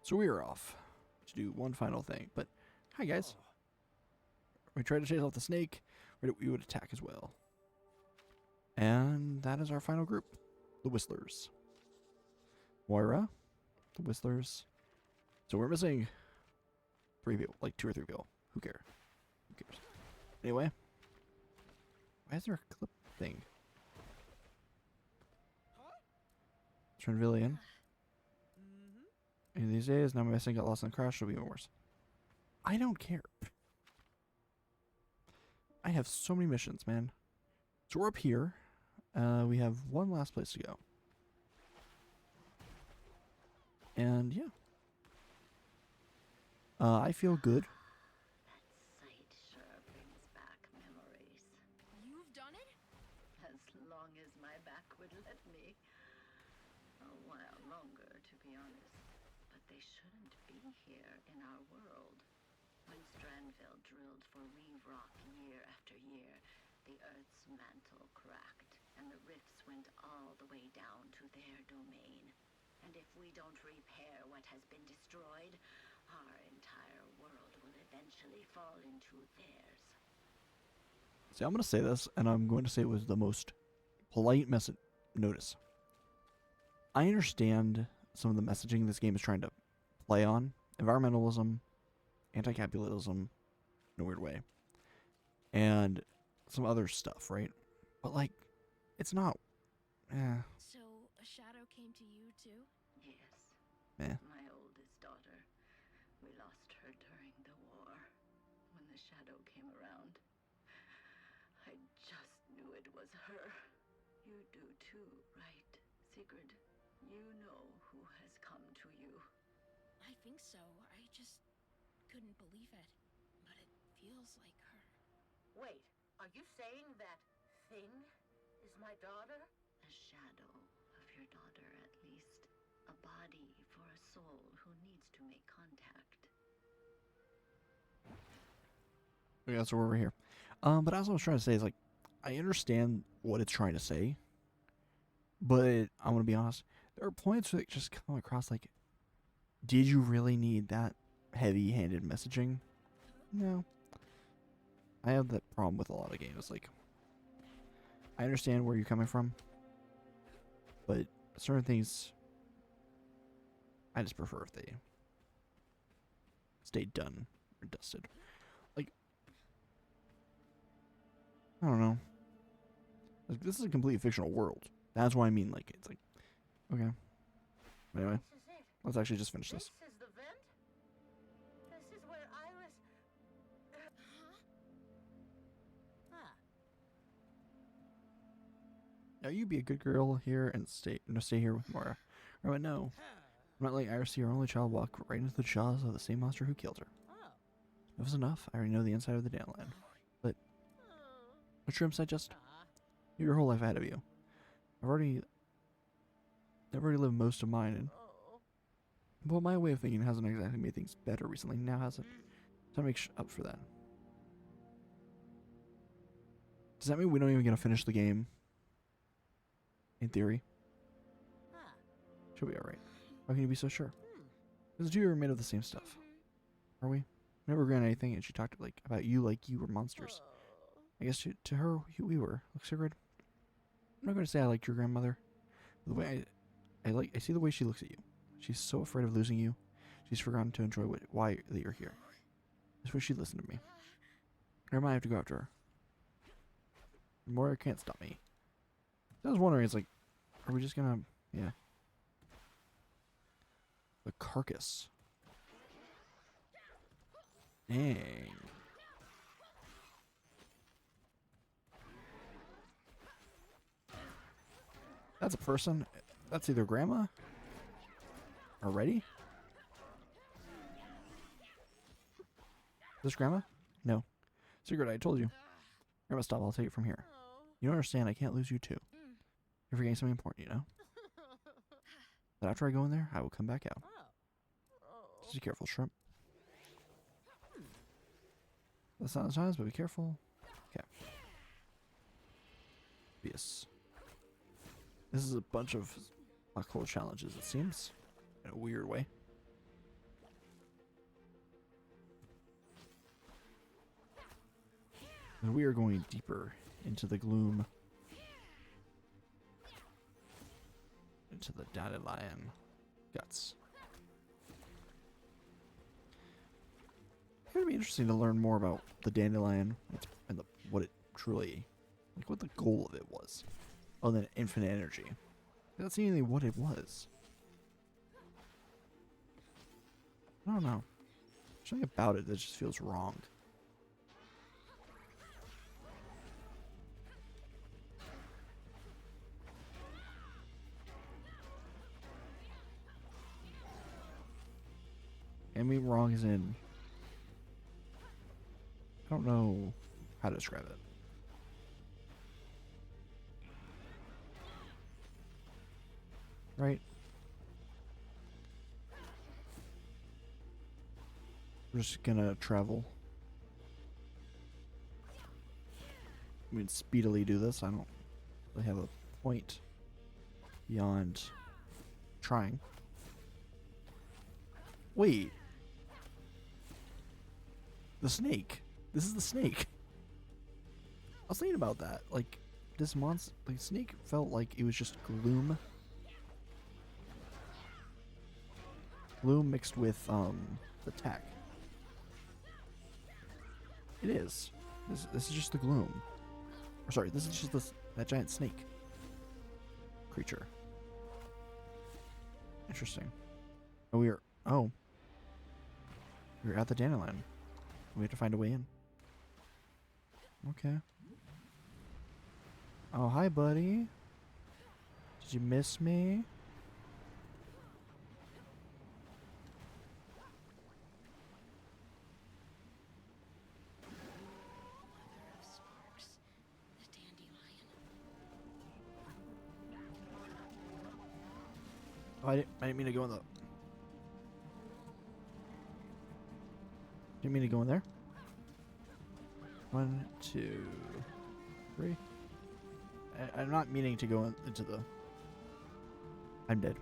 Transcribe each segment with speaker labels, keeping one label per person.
Speaker 1: So we are off to do one final thing. But, hi guys. We tried to chase off the snake. We would attack as well. And that is our final group. The Whistlers. Moira. The Whistlers. So we're missing 3 people. Like 2 or 3 people. Who cares? Who cares? Anyway. Why is there a clip thing? Dandelion. Any of these days, now my messing got lost in the crash, it'll be even worse. I don't care. I have so many missions, man. So we're up here. We have one last place to go. And yeah. I feel good.
Speaker 2: That sight sure brings back memories.
Speaker 3: You've done it?
Speaker 2: As long as my back would let me. A while longer, to be honest. But they shouldn't be here in our world. When Stranville drilled for Reeve Rock year after year, the Earth's mantle cracked, and the rifts went all the way down to their domain. And if we don't repair what has been destroyed, our entire world will eventually fall into theirs.
Speaker 1: See, I'm going to say this, and I'm going to say it was the most polite message. Notice. I understand some of the messaging this game is trying to play on. Environmentalism, anti-capitalism, in a weird way. And some other stuff, right? But, like, it's not...
Speaker 3: So, a shadow came to you too?
Speaker 2: Yes.
Speaker 1: Eh.
Speaker 2: My oldest daughter. We lost her during the war. When the shadow came around, I just knew it was her. You do too, right, Sigrid? You know who has come to you.
Speaker 3: I think so. I just couldn't believe it. But it feels like her.
Speaker 2: Wait, are you saying that thing is my daughter? A shadow of your daughter, at least. A body for a soul who needs to make contact.
Speaker 1: Yeah, so we're over here. But as I was trying to say is, like, I understand what it's trying to say. But I'm going to be honest. There are points that just come across like, did you really need that heavy-handed messaging? No. I have that problem with a lot of games. Like, I understand where you're coming from, but certain things, I just prefer if they stay done or dusted. Like, I don't know. Like, this is a completely fictional world. That's what I mean. Like, it's like, okay. Anyway,
Speaker 2: This is it.
Speaker 1: let's actually just finish this.
Speaker 2: This is the vent? This is where I was...
Speaker 3: Huh?
Speaker 1: Now you be a good girl here and stay here with Mora. Or no. I'm not letting Iris see her only child walk right into the jaws of the same monster who killed her.
Speaker 3: Oh.
Speaker 1: If it was enough, I already know the inside of the Dandelion. But what dreams I just... You have your whole life ahead of you. I've already lived most of mine, and well, my way of thinking hasn't exactly made things better recently. Now has it? So I make up for that. Does that mean we don't even get to finish the game? In theory, she'll be all right. How can you be so sure? Because the two are made of the same stuff, are we? Never granted anything, and she talked about you like you were monsters. I guess to her, we were. Look, Sigrid. I'm not going to say I liked your grandmother. The way I see the way she looks at you. She's so afraid of losing you. She's forgotten to enjoy why that you're here. Just wish she'd listen to me. Never mind, I have to go after her. Moira can't stop me. I was wondering, it's like, are we just gonna, yeah. The carcass. Dang. That's a person. That's either grandma. Already? Is this grandma? No. Sigrid, I told you. Grandma, stop. I'll take it from here. You don't understand. I can't lose you too. You're forgetting something important, you know? But after I go in there, I will come back out. Just be careful, shrimp. That's not the times, but be careful. Okay. Yes. This is a bunch of black hole challenges, it seems. In a weird way. And we are going deeper into the gloom. Into the Dandelion guts. It's gonna be interesting to learn more about the Dandelion and what it truly, like what the goal of it was, other than infinite energy. That's seemingly what it was. I don't know. There's something about it that just feels wrong. I mean, wrong as in, I don't know how to describe it. Right? We're just gonna travel. I mean, speedily do this. I don't really have a point beyond trying. Wait. The snake. This is the snake. I was thinking about that. Like, this monster, like, snake felt like it was just gloom. Gloom mixed with, the tech. It is. This is just the gloom. Or sorry, this is just that giant snake creature. Interesting. Oh, we're at the Dandelion. We have to find a way in. Okay. Oh, hi, buddy. Did you miss me?
Speaker 3: Mother of sparks. The dandelion.
Speaker 1: Oh, I didn't mean to go in the... Didn't mean to go in there. 1, 2, 3. I'm not meaning to go into the... I'm dead.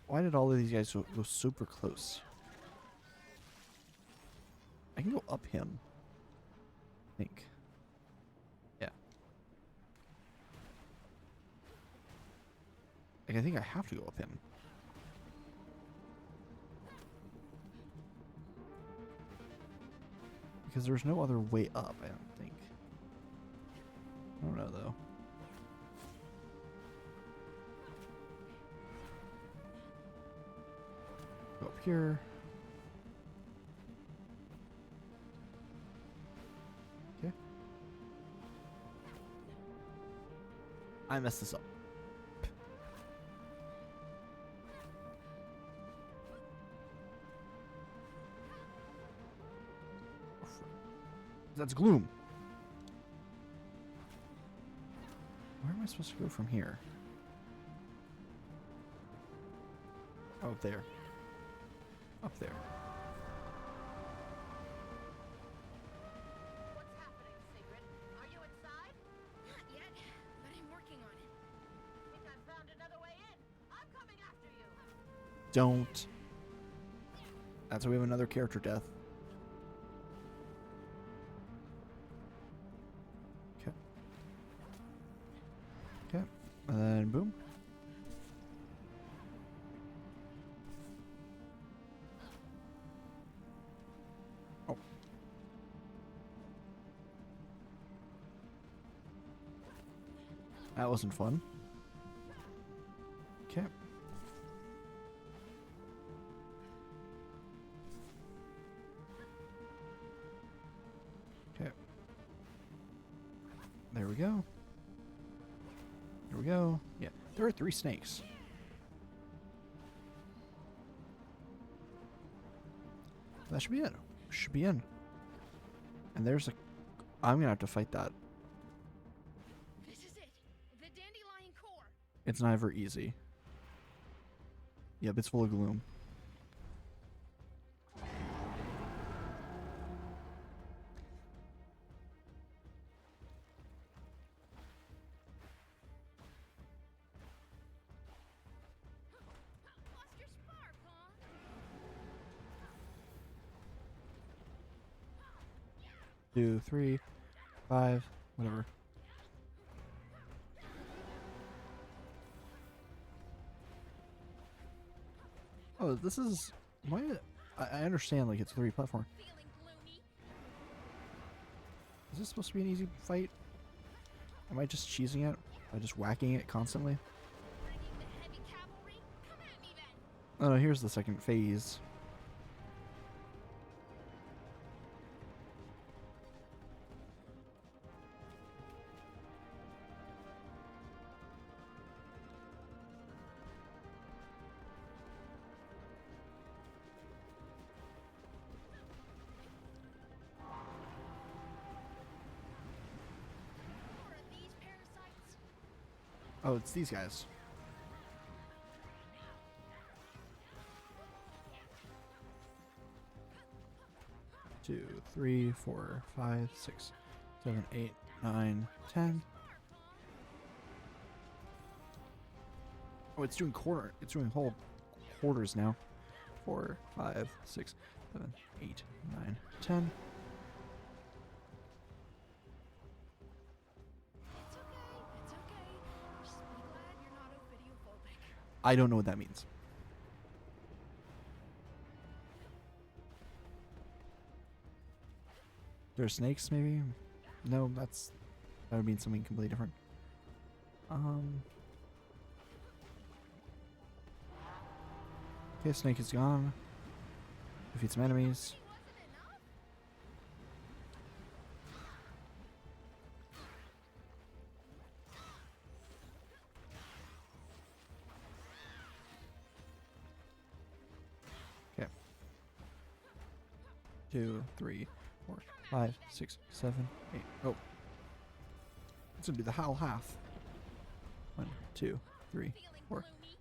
Speaker 1: Why did all of these guys go super close? I can go up him. I think. Yeah. Like, I think I have to go up him. Because there's no other way up, I don't think. I don't know, though. Go up here. Okay. I messed this up. That's gloom. Where am I supposed to go from here? Oh, up there. Up there.
Speaker 2: What's happening, Sigrid? Are you inside?
Speaker 3: Not yet, but I'm working on it.
Speaker 2: Think I've found another way in. I'm coming after you.
Speaker 1: Don't. That's why we have another character death. Okay. Okay. And then boom. Oh. That wasn't fun. Okay. Okay. There we go. Here we go. Yeah, there are 3 snakes. That should be it. Should be in. And there's a... I'm gonna have to fight that.
Speaker 3: This is it. The dandelion core.
Speaker 1: It's never easy. Yep, it's full of gloom.
Speaker 3: Lost your spark, huh?
Speaker 1: 2, 3, 5, whatever. Oh, this is why I understand like it's 3 platform.
Speaker 3: Feeling gloomy?
Speaker 1: Is this supposed to be an easy fight? Am I just cheesing it by just whacking it constantly?
Speaker 3: Bringing the heavy cavalry? Come at me then.
Speaker 1: Oh no, here's the second phase.
Speaker 3: More of these parasites?
Speaker 1: Oh, it's these guys. Two, 3, 4, 5, 6, 7, 8, 9, 10. Oh, it's doing quarter. It's doing whole quarters now. 4, 5, 6, 7, 8, 9, 10.
Speaker 3: It's okay. It's okay. Just be glad you're not ophidiophobic.
Speaker 1: I don't know what that means. There are snakes, maybe? No, that would mean something completely different. Okay, snake is gone. Defeat some enemies.
Speaker 3: Wasn't enough?
Speaker 1: Okay. 2, 3, 4, 5, 6, 7, 8. Oh. It's gonna be the whole half. 1, 2, 3,
Speaker 3: Feeling
Speaker 1: 4.
Speaker 3: gloomy?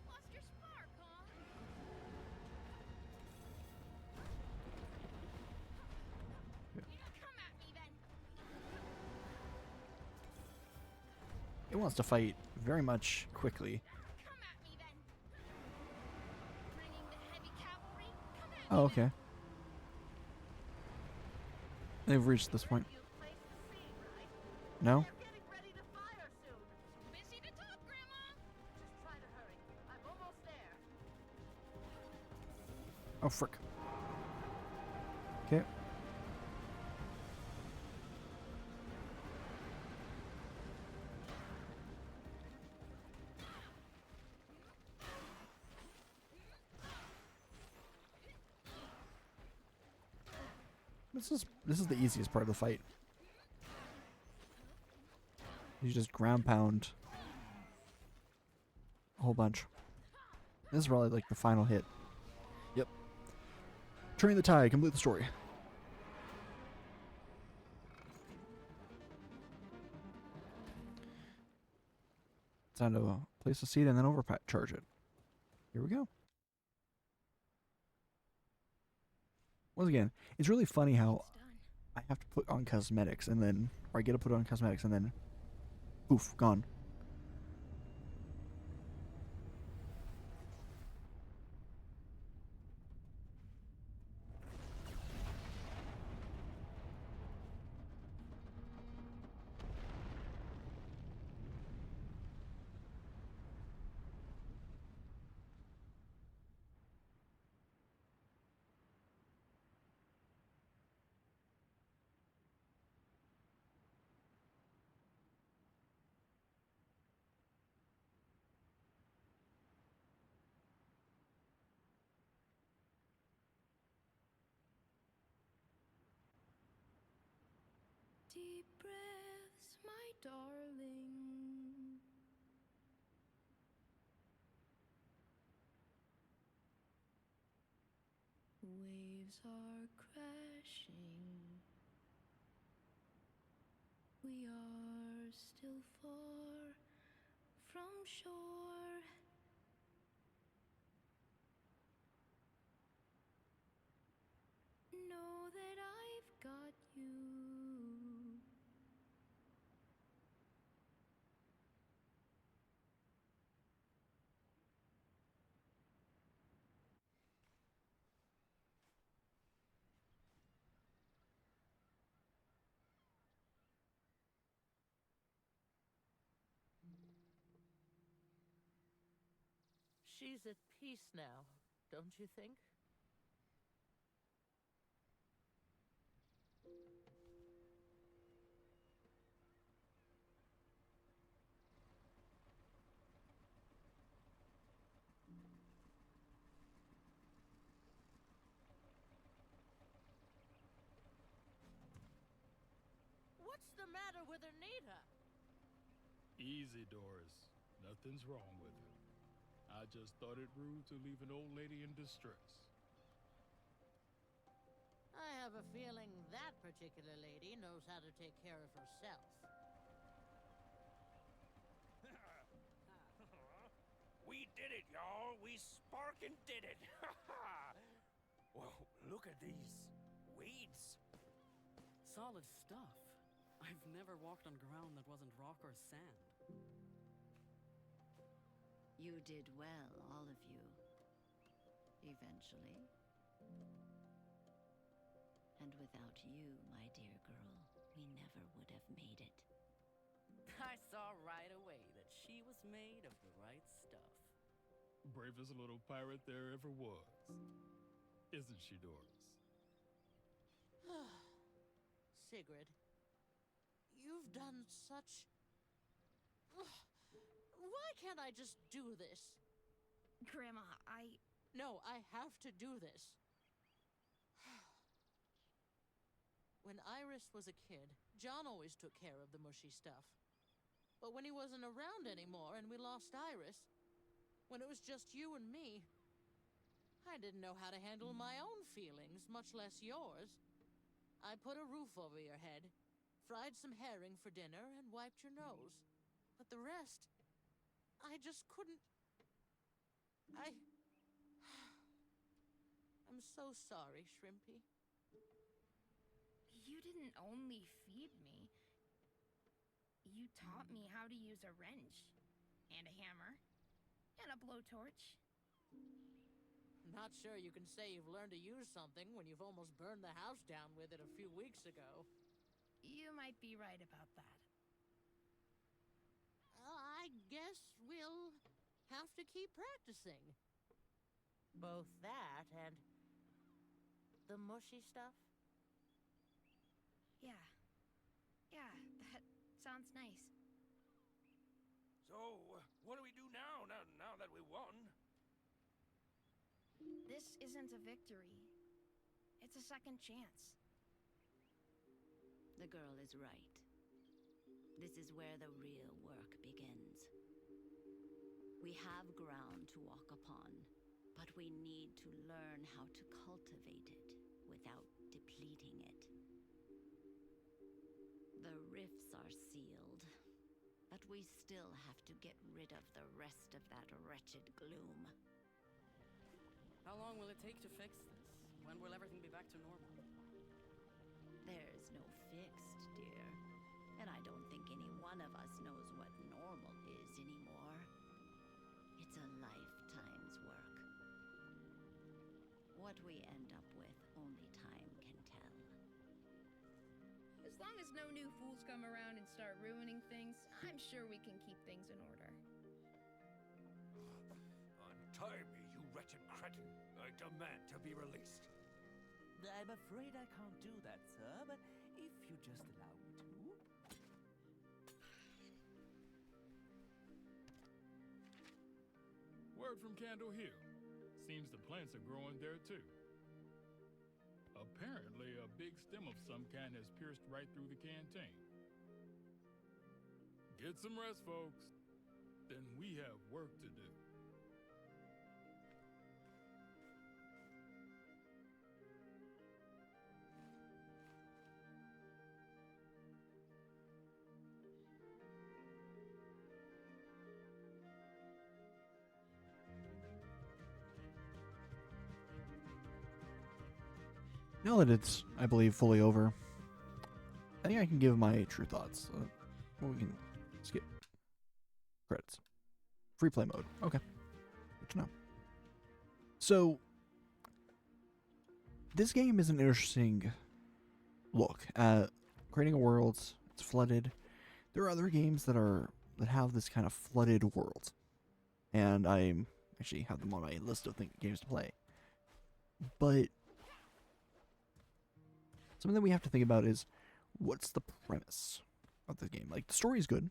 Speaker 3: Lost your spark, huh? Come at me then.
Speaker 1: It wants to fight very much quickly.
Speaker 3: Come at me then. Bringing the heavy cavalry? Come at me
Speaker 1: Oh,
Speaker 3: then.
Speaker 1: okay. They've reached this point.
Speaker 2: You placed the seed, right?
Speaker 1: No?
Speaker 2: They're getting ready to fire soon.
Speaker 3: Busy to talk, Grandma.
Speaker 2: Just try to hurry. I'm almost there.
Speaker 1: Oh, frick. Okay. This is the easiest part of the fight. You just ground pound a whole bunch. This is probably like the final hit. Yep. Turning the tide, complete the story. It's time to place the seed and then overcharge it. Here we go. Once again, it's really funny how
Speaker 3: It's done.
Speaker 1: I have to put on cosmetics and then, or I get to put on cosmetics and then, poof, gone.
Speaker 3: Deep breaths, my darling. Waves are crashing. We are still far from shore. Know that I've got you.
Speaker 4: She's at peace now, don't you think? What's the matter with Anita?
Speaker 5: Easy, Doris. Nothing's wrong with her. I just thought it rude to leave an old lady in distress.
Speaker 4: I have a feeling that particular lady knows how to take care of herself.
Speaker 6: We did it, y'all. We sparkin' did it. Well, look at these weeds.
Speaker 7: Solid stuff. I've never walked on ground that wasn't rock or sand.
Speaker 2: You did well, all of you. Eventually. And without you, my dear girl, we never would have made it.
Speaker 7: I saw right away that she was made of the right stuff.
Speaker 5: Bravest little pirate there ever was. Isn't she, Doris?
Speaker 4: Sigrid, you've done such... Why can't I just do this?
Speaker 3: Grandma,
Speaker 4: No, I have to do this. When Iris was a kid, John always took care of the mushy stuff. But when he wasn't around anymore and we lost Iris, when it was just you and me, I didn't know how to handle my own feelings, much less yours. I put a roof over your head, fried some herring for dinner, and wiped your nose. But the rest, I just couldn't... I'm so sorry, Shrimpy.
Speaker 3: you didn't only feed me. You taught me how to use a wrench, and a hammer, and a blowtorch.
Speaker 4: Not sure you can say you've learned to use something when you've almost burned the house down with it a few weeks ago.
Speaker 3: You might be right about that.
Speaker 4: I guess we'll have to keep practicing. Both that and the mushy stuff.
Speaker 3: Yeah. Yeah, that sounds nice.
Speaker 6: So, what do we do now that we won?
Speaker 3: This isn't a victory. It's a second chance.
Speaker 2: The girl is right. This is where the real work begins. We have ground to walk upon, but we need to learn how to cultivate it without depleting it. The rifts are sealed, but we still have to get rid of the rest of that wretched gloom.
Speaker 7: How long will it take to fix this? When will everything be back to normal?
Speaker 2: There's no fixed, dear. And I don't think any one of us knows what normal is anymore. It's a lifetime's work. What we end up with, only time can tell.
Speaker 8: As long as no new fools come around and start ruining things, I'm sure we can keep things in order.
Speaker 6: Untie me, you wretched cretin. I demand to be released.
Speaker 9: I'm afraid I can't do that, sir, but if you just allow me to...
Speaker 5: Word from Candle Hill. Seems the plants are growing there too. Apparently, a big stem of some kind has pierced right through the canteen. Get some rest, folks. Then we have work to do.
Speaker 1: Now that it's, I believe, fully over, I think I can give my true thoughts. Well, we can skip credits. Free play mode. Okay. Good to know. So, this game is an interesting look at creating a world. It's flooded. There are other games that have this kind of flooded world, and I actually have them on my list of games to play. But something that we have to think about is, what's the premise of the game? Like, the story is good.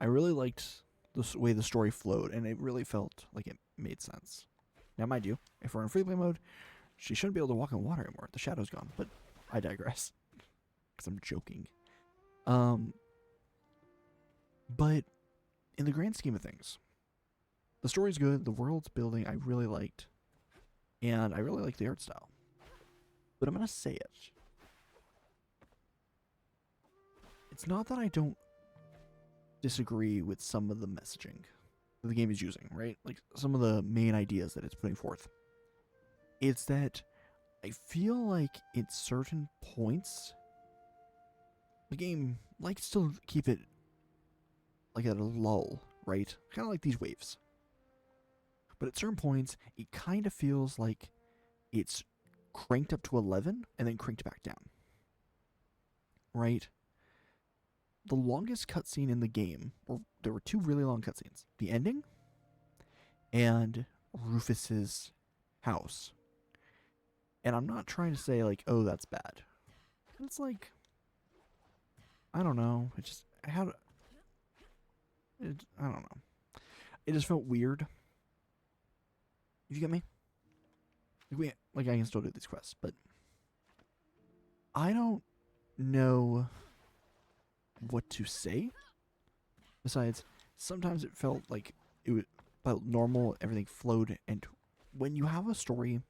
Speaker 1: I really liked the way the story flowed, and it really felt like it made sense. Now, mind you, if we're in free play mode, she shouldn't be able to walk in water anymore. The shadow's gone, but I digress. Because I'm joking. But in the grand scheme of things, the story's good, the world's building, I really liked. And I really like the art style. But I'm going to say it. It's not that I don't disagree with some of the messaging that the game is using, right? Like, some of the main ideas that it's putting forth. It's that I feel like at certain points, the game likes to keep it like at a lull, right? Kind of like these waves. But at certain points, it kind of feels like it's cranked up to 11 and then cranked back down. Right? The longest cutscene in the game, or there were 2 really long cutscenes. The ending and Rufus's house. And I'm not trying to say like, oh, that's bad. It's like, I don't know. It just, I don't know. It just felt weird. You get me? Like, I can still do these quests, but I don't know what to say. Besides, sometimes it felt like it felt normal, everything flowed, and when you have a story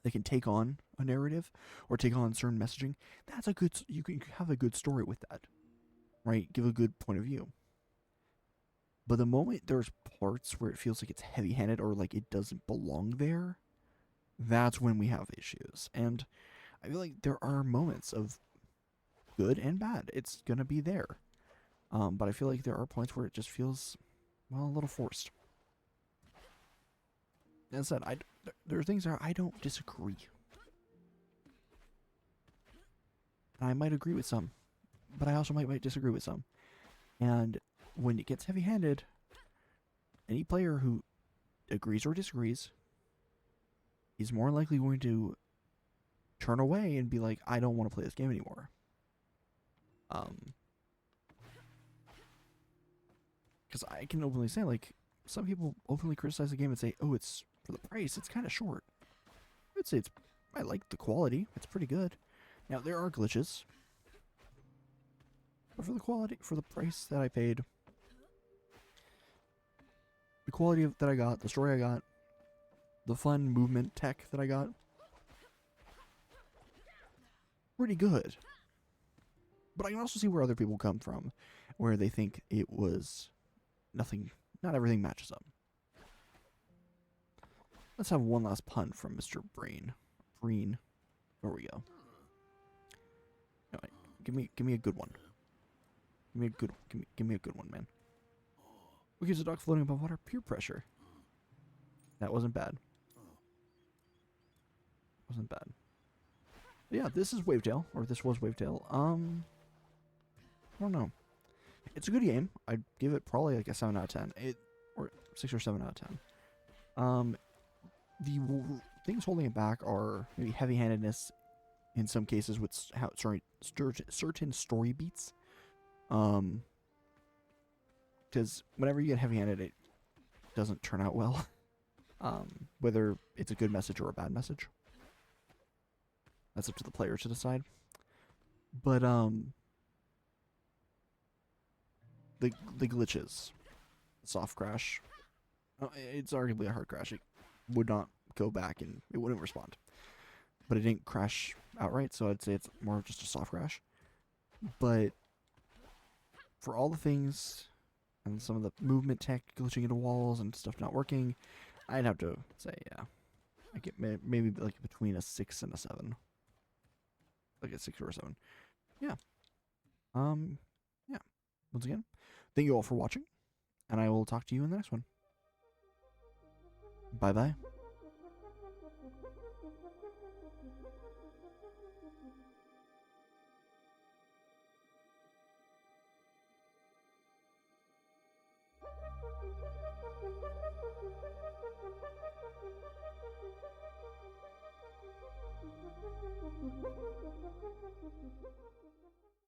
Speaker 1: that can take on a narrative or take on certain messaging, you can have a good story with that, right? Give a good point of view. But the moment there's parts where it feels like it's heavy-handed or like it doesn't belong there, that's when we have issues. And I feel like there are moments of good and bad. It's going to be there. But I feel like there are points where it just feels, well, a little forced. That said, there are things that I don't disagree. And I might agree with some, but I also might disagree with some. And when it gets heavy-handed, any player who agrees or disagrees is more likely going to turn away and be like, I don't want to play this game anymore. Because I can openly say, like, some people openly criticize the game and say, oh, it's, for the price, it's kind of short. I'd say I like the quality. It's pretty good. Now, there are glitches. But for the quality, for the price that I paid, the quality that I got, the story I got, the fun movement tech that I got, pretty good. But I can also see where other people come from, where they think it was nothing, not everything matches up. Let's have one last pun from Mr. Breen. There we go. All right, give me a good one. Give me a good one, man. What keeps a dog floating above water? Peer pressure. That wasn't bad. Wasn't bad. But yeah, this is Wavetale, or this was Wavetale. I don't know. It's a good game. I'd give it probably like a 7 out of 10. Or 6 or 7 out of 10. The things holding it back are maybe heavy-handedness in some cases with how certain story beats. Because whenever you get heavy-handed, it doesn't turn out well. Whether it's a good message or a bad message. That's up to the player to decide. But, the glitches. Soft crash. It's arguably a hard crash. It would not go back and it wouldn't respond. But it didn't crash outright, so I'd say it's more of just a soft crash. But for all the things and some of the movement tech glitching into walls and stuff not working, I'd have to say, yeah. I get maybe like between a 6 and a 7. Like a 6 or a 7. Yeah. Yeah. Once again, thank you all for watching, and I will talk to you in the next one. Bye-bye.
Speaker 10: Bye.